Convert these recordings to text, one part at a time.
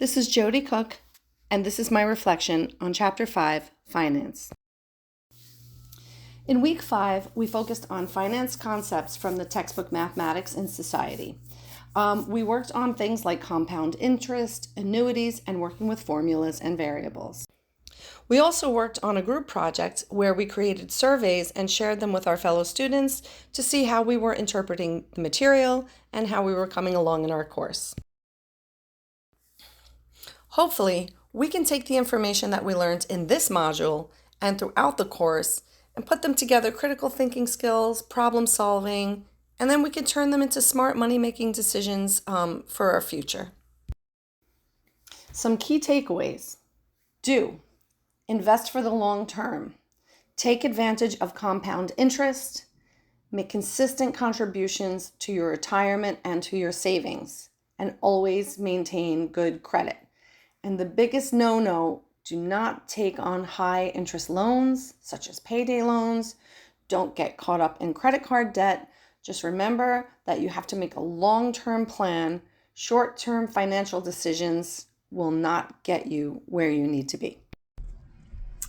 This is Jody Cook, and this is my reflection on Chapter 5, Finance. In Week 5, we focused on finance concepts from the textbook Mathematics and Society. We worked on things like compound interest, annuities, and working with formulas and variables. We also worked on a group project where we created surveys and shared them with our fellow students to see how we were interpreting the material and how we were coming along in our course. Hopefully, we can take the information that we learned in this module and throughout the course and put them together: critical thinking skills, problem solving, and then we can turn them into smart money-making decisions for our future. Some key takeaways. Do. Invest for the long term. Take advantage of compound interest. Make consistent contributions to your retirement and to your savings. And always maintain good credit. And the biggest no-no, do not take on high interest loans, such as payday loans. Don't get caught up in credit card debt. Just remember that you have to make a long-term plan. Short-term financial decisions will not get you where you need to be.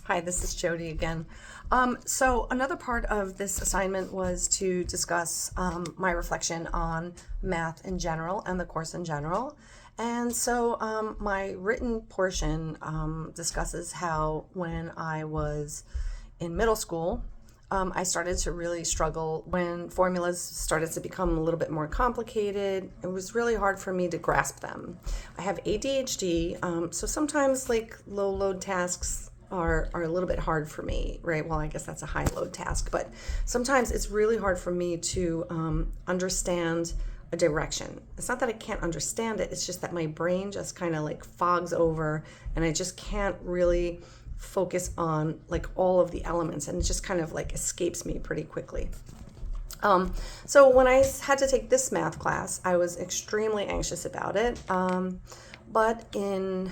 Hi, this is Jody again. So another part of this assignment was to discuss my reflection on math in general and the course in general. And so my written portion discusses how when I was in middle school, I started to really struggle when formulas started to become a little bit more complicated. It was really hard for me to grasp them. I have ADHD, so sometimes like low load tasks are a little bit hard for me, right? Well, I guess that's a high load task, but sometimes it's really hard for me to understand a direction. It's not that I can't understand it, it's just that my brain just kind of like fogs over and I just can't really focus on like all of the elements, and it just kind of like escapes me pretty quickly. So when I had to take this math class, I was extremely anxious about it, but in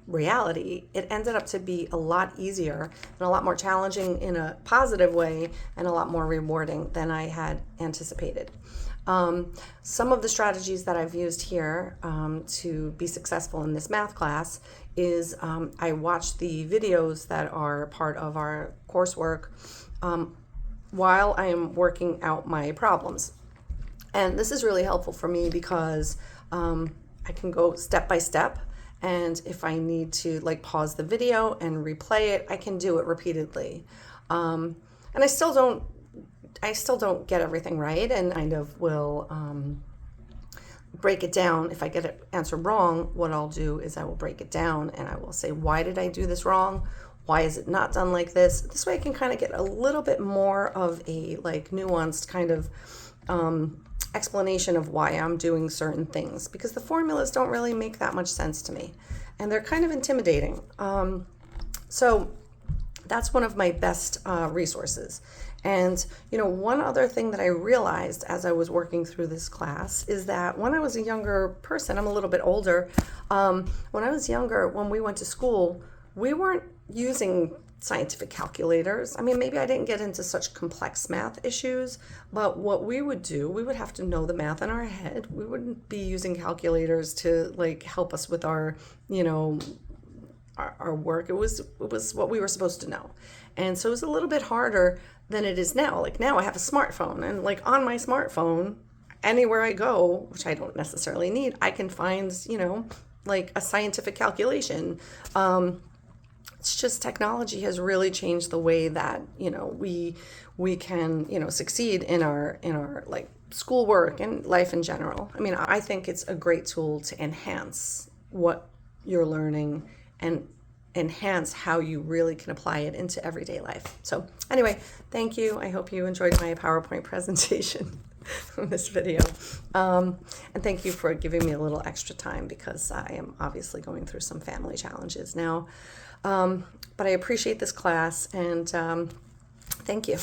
reality, it ended up to be a lot easier and a lot more challenging in a positive way and a lot more rewarding than I had anticipated. Some of the strategies that I've used here to be successful in this math class is I watch the videos that are part of our coursework while I am working out my problems. And this is really helpful for me because I can go step by step. And if I need to like pause the video and replay it, I can do it repeatedly. And I still don't get everything right, and kind of will break it down. If I get an answer wrong, what I'll do is I will break it down and I will say, why did I do this wrong? Why is it not done like this? This way I can kind of get a little bit more of a like nuanced kind of explanation of why I'm doing certain things, because the formulas don't really make that much sense to me and they're kind of intimidating. So that's one of my best resources. And one other thing that I realized as I was working through this class is that when I was a younger person, I'm a little bit older, when I was younger, when we went to school, we weren't using scientific calculators. I mean, maybe I didn't get into such complex math issues, but what we would do, we would have to know the math in our head. We wouldn't be using calculators to like help us with our, our work. It was what we were supposed to know. And so it was a little bit harder than it is now. Like now I have a smartphone, and like on my smartphone, anywhere I go, which I don't necessarily need, I can find, like a scientific calculation. It's just technology has really changed the way that we can succeed in our like schoolwork and life in general. I mean, I think it's a great tool to enhance what you're learning and enhance how you really can apply it into everyday life. So anyway, thank you. I hope you enjoyed my PowerPoint presentation from this video. And thank you for giving me a little extra time because I am obviously going through some family challenges now. But I appreciate this class, and thank you.